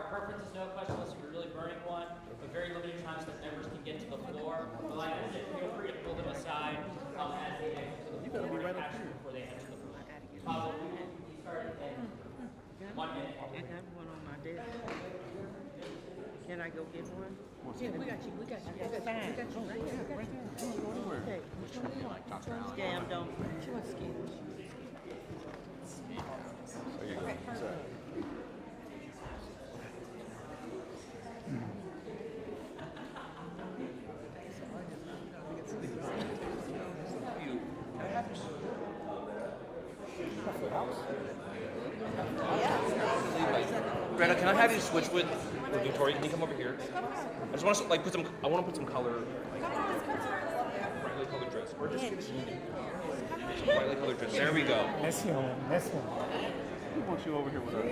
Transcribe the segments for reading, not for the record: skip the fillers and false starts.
preference is no question unless you're really burning one, but very limited times that members can get to the floor. But like I said, feel free to pull them aside as they enter the floor before they enter the floor. We start in 1 minute. I got one on my desk. Can I go get one? Yeah, we got you. We got you. We got you. We got you right here. Okay. Scam, don't. She wants scam. There you go. Greta, can I have you switch with Victoria? Can you come over here? I just want to like put some. I want to put some color, like brightly colored dress, or just some brightly colored dress. There we go. This one. Who wants you over here with us?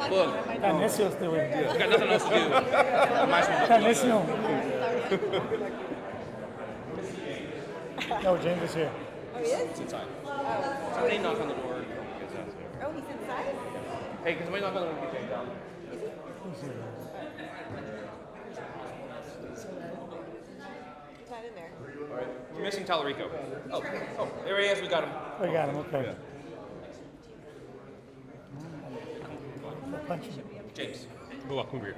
Look, Canesios te voy. we got nothing else to do. Might as well look Canesio. No, James is here. Oh, he is? It's inside. Somebody knock on the door. Oh, he's inside? Hey, can somebody knock on the door? Get James down. He's not in there. All right, we're missing Tallarico. Oh, there he is. We got him. We got him, okay. Punch him. James, go up. Come over here.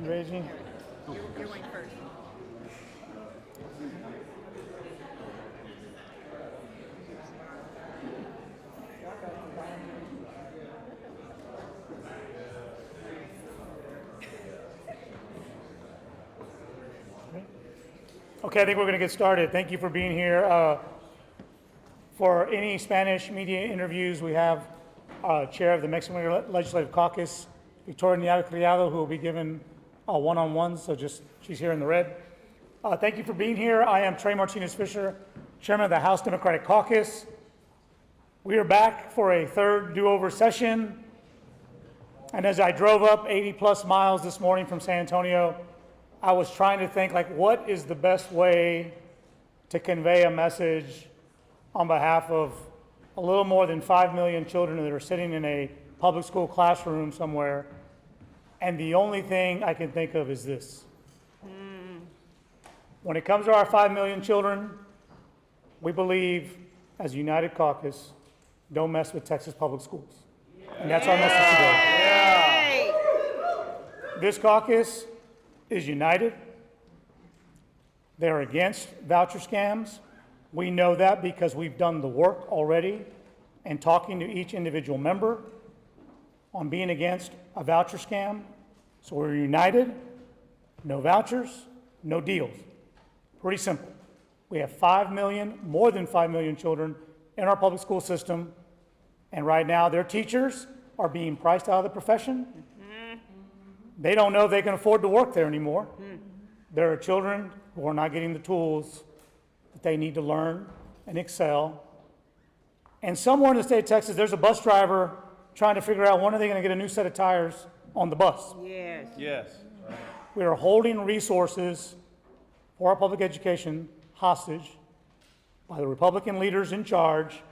Reggie. You're going first. Okay, I think we're going to get started. Thank you for being here. For any Spanish media interviews, we have Chair of the Mexican Legislative Caucus, Victoria Nieve Criado, who will be given one-on-ones, so she's here in the red. Thank you for being here. I am Trey Martinez Fisher, Chairman of the House Democratic Caucus. We are back for a third do-over session. And as I drove up 80-plus miles this morning from San Antonio, I was trying to think, like, what is the best way to convey a message on behalf of a little more than 5 million children that are sitting in a public school classroom somewhere, and the only thing I can think of is this. When it comes to our 5 million children, we believe, as a United Caucus, don't mess with Texas public schools. And that's our message today. This caucus is united. They're against voucher scams. We know that because we've done the work already and talking to each individual member on being against a voucher scam. So we're united, no vouchers, no deals. Pretty simple. We have 5 million, more than 5 million children in our public school system, and right now their teachers are being priced out of the profession. They don't know they can afford to work there anymore. There are children who are not getting the tools that they need to learn and excel. And somewhere in the state of Texas, there's a bus driver trying to figure out when are they going to get a new set of tires on the bus. Yes. Yes. We are holding resources for our public education hostage by the Republican leaders in charge.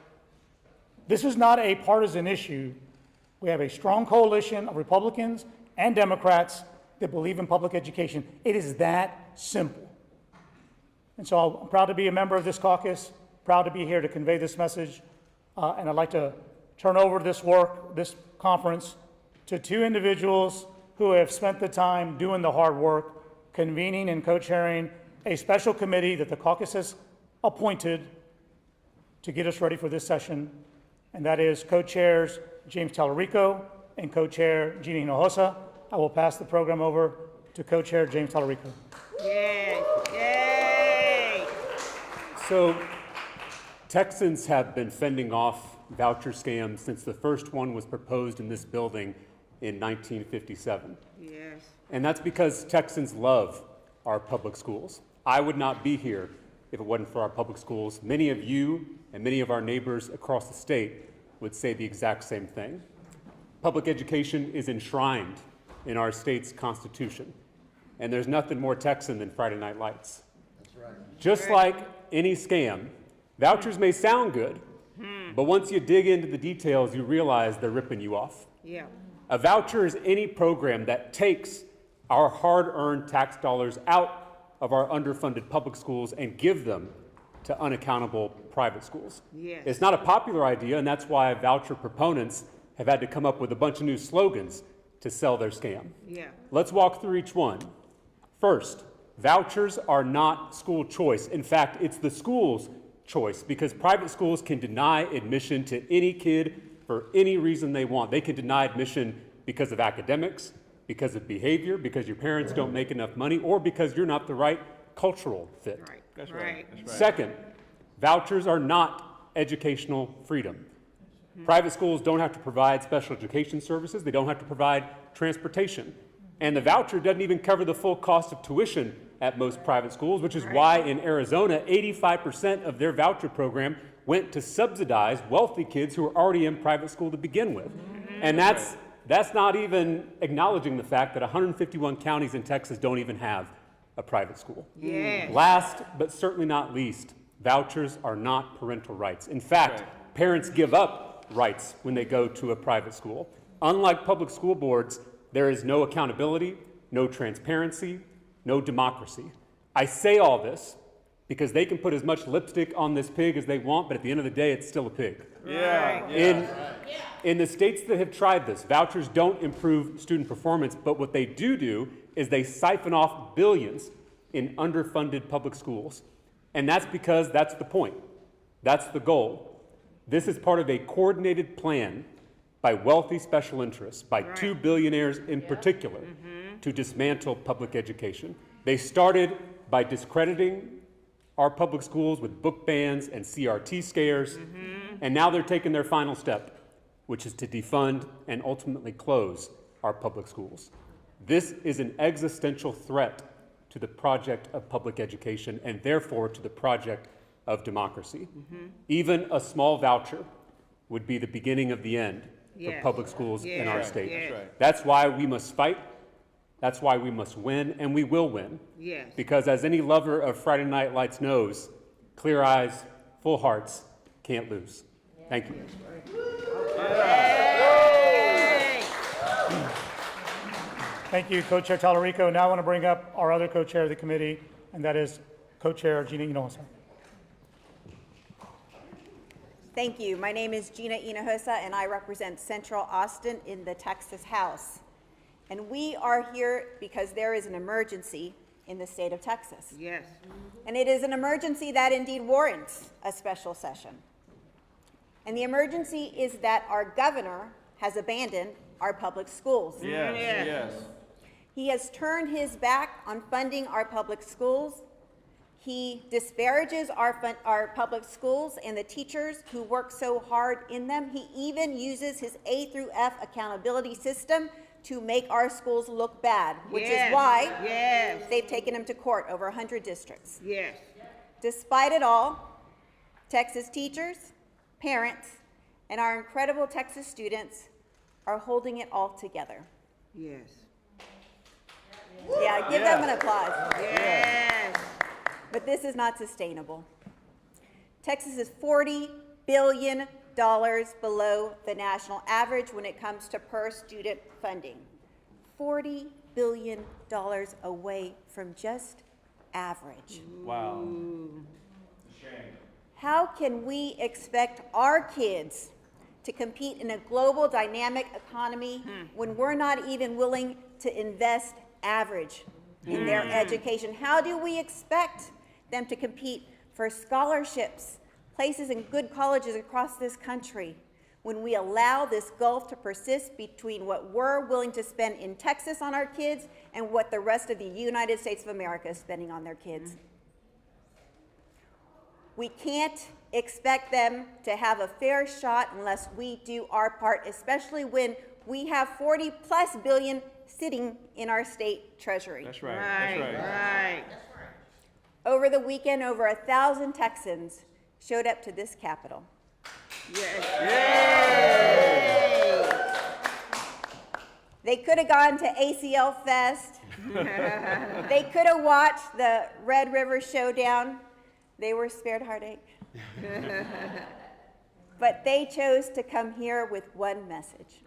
This is not a partisan issue. We have a strong coalition of Republicans and Democrats that believe in public education. It is that simple. And so I'm proud to be a member of this caucus, proud to be here to convey this message, and I'd like to turn over this conference, to two individuals who have spent the time doing the hard work, convening and co-chairing a special committee that the caucus has appointed to get us ready for this session, and that is co-chairs James Tallarico and co-chair Jeannie Hinojosa. I will pass the program over to co-chair James Tallarico. Yay. Yay. So Texans have been fending off voucher scams since the first one was proposed in this building in 1957. Yes. And that's because Texans love our public schools. I would not be here if it wasn't for our public schools. Many of you and many of our neighbors across the state would say the exact same thing. Public education is enshrined in our state's constitution. And there's nothing more Texan than Friday Night Lights. That's right. Just like any scam, vouchers may sound good, But once you dig into the details, you realize they're ripping you off. Yeah. A voucher is any program that takes our hard-earned tax dollars out of our underfunded public schools and give them to unaccountable private schools. Yes. It's not a popular idea, and that's why voucher proponents have had to come up with a bunch of new slogans to sell their scam. Yeah. Let's walk through each one. First, vouchers are not school choice. In fact, it's the school's choice because private schools can deny admission to any kid for any reason they want. They can deny admission because of academics, because of behavior, because your parents don't make enough money, or because you're not the right cultural fit. Right. That's right. That's right. Second, vouchers are not educational freedom. Private schools don't have to provide special education services. They don't have to provide transportation. And the voucher doesn't even cover the full cost of tuition at most private schools, which is why in Arizona, 85% of their voucher program went to subsidize wealthy kids who were already in private school to begin with. And that's not even acknowledging the fact that 151 counties in Texas don't even have a private school. Yes. Last, but certainly not least, vouchers are not parental rights. In fact, parents give up rights when they go to a private school. Unlike public school boards, there is no accountability, no transparency, no democracy. I say all this because they can put as much lipstick on this pig as they want, but at the end of the day, it's still a pig. Yeah. In the states that have tried this, vouchers don't improve student performance, but what they do is they siphon off billions in underfunded public schools. And that's because that's the point. That's the goal. This is part of a coordinated plan by wealthy special interests, by two billionaires in particular, to dismantle public education. They started by discrediting our public schools with book bans and CRT scares, and now they're taking their final step, which is to defund and ultimately close our public schools. This is an existential threat to the project of public education and therefore to the project of democracy. Even a small voucher would be the beginning of the end for public schools in our state. Yes. That's right. That's why we must fight. That's why we must win, and we will win. Yes. Because as any lover of Friday Night Lights knows, clear eyes, full hearts can't lose. Thank you. Thank you, Co-Chair Talarico. Now I want to bring up our other co-chair of the committee, and that is Co-Chair Gina Hinojosa. Thank you. My name is Gina Hinojosa, and I represent Central Austin in the Texas House. And we are here because there is an emergency in the state of Texas. Yes. And it is an emergency that indeed warrants a special session. And the emergency is that our governor has abandoned our public schools. Yes. Yes. Yes. He has turned his back on funding our public schools. He disparages our public schools and the teachers who work so hard in them. He even uses his A through F accountability system to make our schools look bad, which is why they've taken him to court over 100 districts. Yes. Despite it all, Texas teachers, parents, and our incredible Texas students are holding it all together. Yes. Yeah, give them an applause. Yes. But this is not sustainable. Texas is $40 billion below the national average when it comes to per student funding. $40 billion away from just average. Wow. How can we expect our kids to compete in a global dynamic economy when we're not even willing to invest average in their education? How do we expect them to compete for scholarships, places in good colleges across this country, when we allow this gulf to persist between what we're willing to spend in Texas on our kids and what the rest of the United States of America is spending on their kids? We can't expect them to have a fair shot unless we do our part, especially when we have 40+ billion sitting in our state treasury. That's right. Right. That's right. Right. Over the weekend, over 1,000 Texans showed up to this Capitol. Yes. They could have gone to ACL Fest. They could have watched the Red River Showdown. They were spared heartache. But they chose to come here with one message.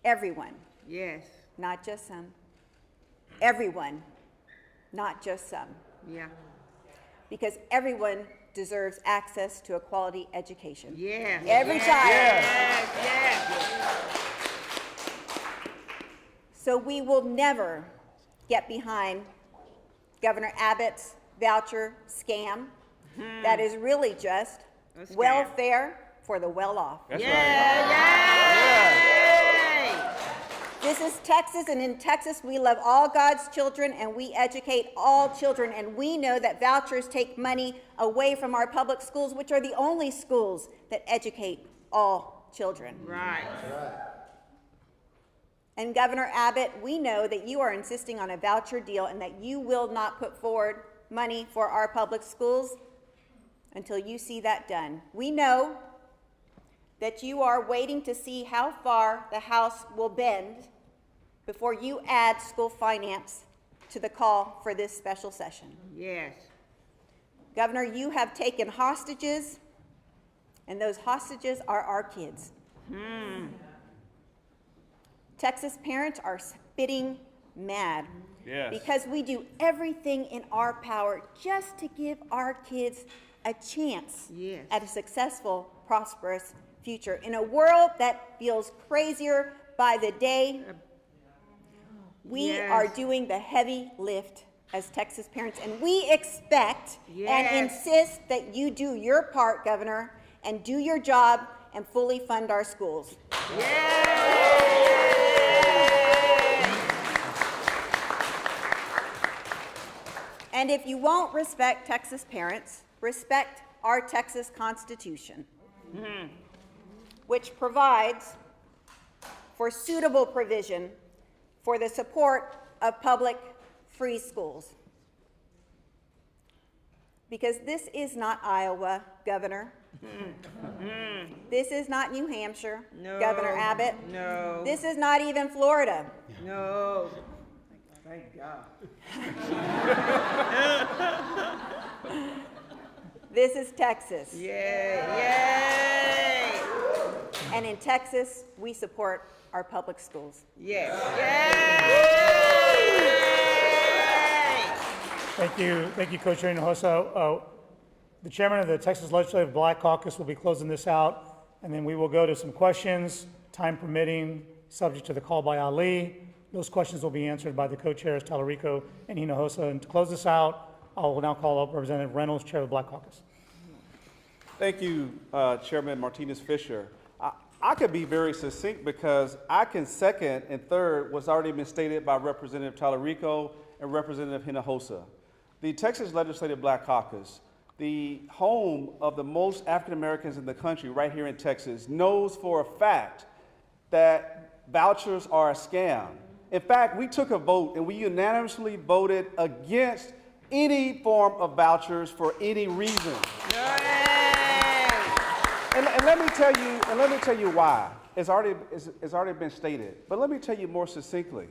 Everyone, Yes. not just some. Everyone, not just some. Yeah. Because everyone deserves access to a quality education. Yes. Every child. Yes. Yes. So we will never get behind Governor Abbott's voucher scam. That is really just A scam. welfare for the well-off. That's Yeah. right. Yay! This is Texas, and in Texas, we love all God's children, and we educate all children. And we know that vouchers take money away from our public schools, which are the only schools that educate all children. Right. And Governor Abbott, we know that you are insisting on a voucher deal and that you will not put forward money for our public schools until you see that done. We know that you are waiting to see how far the House will bend before you add school finance to the call for this special session. Yes. Governor, you have taken hostages, and those hostages are our kids. Texas parents are spitting mad Yes. because we do everything in our power just to give our kids a chance Yes. at a successful, prosperous future. In a world that feels crazier by the day, we Yes. are doing the heavy lift as Texas parents, and we expect Yes. and insist that you do your part, Governor, and do your job and fully fund our schools. And if you won't respect Texas parents, respect our Texas Constitution, which provides for suitable provision for the support of public free schools. Because this is not Iowa, Governor. This is not New Hampshire, No. Governor Abbott. No. This is not even Florida. No. Thank God. This is Texas. Yay. Yay. And in Texas, we support our public schools. Yes. Yay. Thank you, Co-Chair Hinojosa. The chairman of the Texas Legislative Black Caucus will be closing this out, and then we will go to some questions, time permitting, subject to the call by Ali. Those questions will be answered by the co-chairs, Talarico and Hinojosa. And to close this out, I will now call up Representative Reynolds, Chair of the Black Caucus. Thank you, Chairman Martinez Fisher. I could be very succinct because I can second and third what's already been stated by Representative Talarico and Representative Hinojosa. The Texas Legislative Black Caucus, the home of the most African Americans in the country right here in Texas, knows for a fact that vouchers are a scam. In fact, we took a vote and we unanimously voted against any form of vouchers for any reason. And let me tell you why. It's already been stated, but let me tell you more succinctly.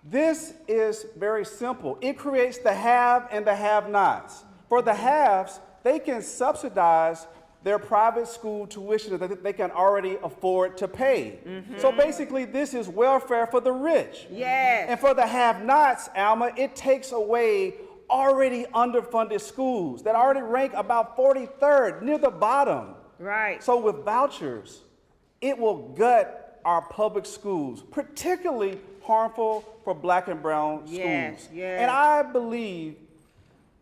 This is very simple. It creates the have and the have-nots. For the haves, they can subsidize their private school tuition that they can already afford to pay. So basically, this is welfare for the rich. Yes. And for the have-nots, Alma, it takes away already underfunded schools that already rank about 43rd, near the bottom. Right. So with vouchers, it will gut our public schools, particularly harmful for black and brown schools. Yes, yes. And I believe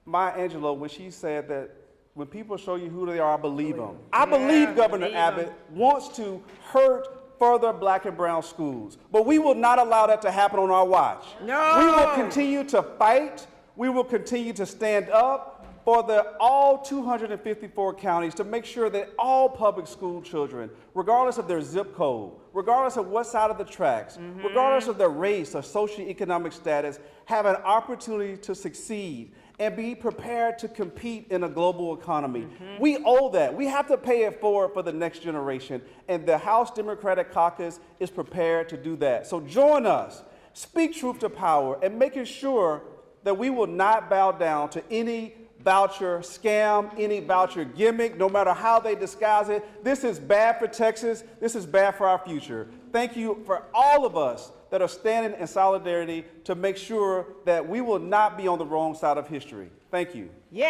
Maya Angelou, when she said that when people show you who they are, believe them. I believe Governor believe 'em. Abbott wants to hurt further black and brown schools. But we will not allow that to happen on our watch. No. We will continue to fight. We will continue to stand up for all 254 counties to make sure that all public school children, regardless of their zip code, regardless of what side of the tracks, regardless of their race or socioeconomic status, have an opportunity to succeed and be prepared to compete in a global economy. We owe that. We have to pay it forward for the next generation, and the House Democratic Caucus is prepared to do that. So join us, speak truth to power, and making sure that we will not bow down to any voucher scam, any voucher gimmick, no matter how they disguise it. This is bad for Texas. This is bad for our future. Thank you for all of us that are standing in solidarity to make sure that we will not be on the wrong side of history. Thank you. Time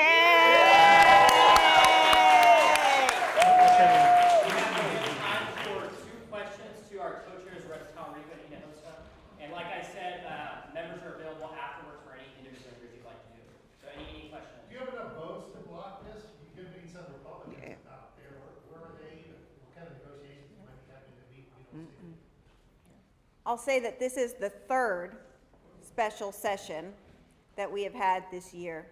for 2 questions to our co-chairs, Rex Talarico and Ina Hosta. And like I said, members are available afterwards for any individual interviews you'd like to do. So any questions? Do you have enough votes to block this? You could meet some Republicans out there. Where are they? What kind of negotiations might be happening that we don't see? I'll say that this is the 3rd special session that we have had this year.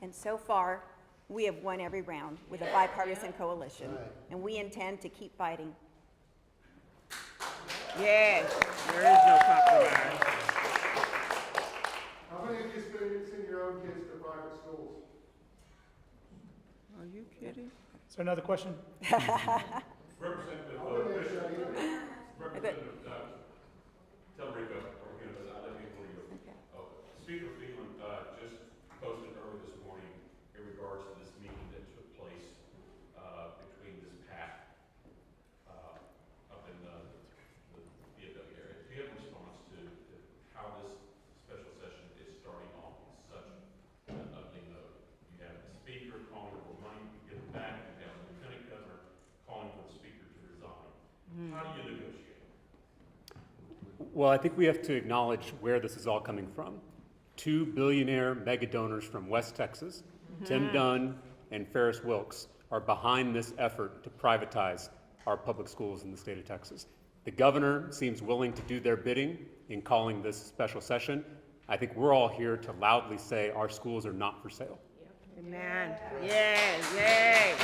And so far, we have won every round with a bipartisan coalition. And we intend to keep fighting. Yes, there is no compromise. How many of you send your own kids to private schools? Are you kidding? Is there another question? Representative Talarico, I live in Toledo. Speaker Phelan just posted early this morning in regards to this meeting that took place between this PAC up in the DFW area. Do you have a response to how this special session is starting off in such an ugly note? You have the speaker calling for money to get it back. You have the lieutenant governor calling for the speaker to resign. How do you negotiate? Well, I think we have to acknowledge where this is all coming from. 2 billionaire mega donors from West Texas, Tim Dunn and Ferris Wilks, are behind this effort to privatize our public schools in the state of Texas. The governor seems willing to do their bidding in calling this special session. I think we're all here to loudly say our schools are not for sale. Amen. Yay, yay.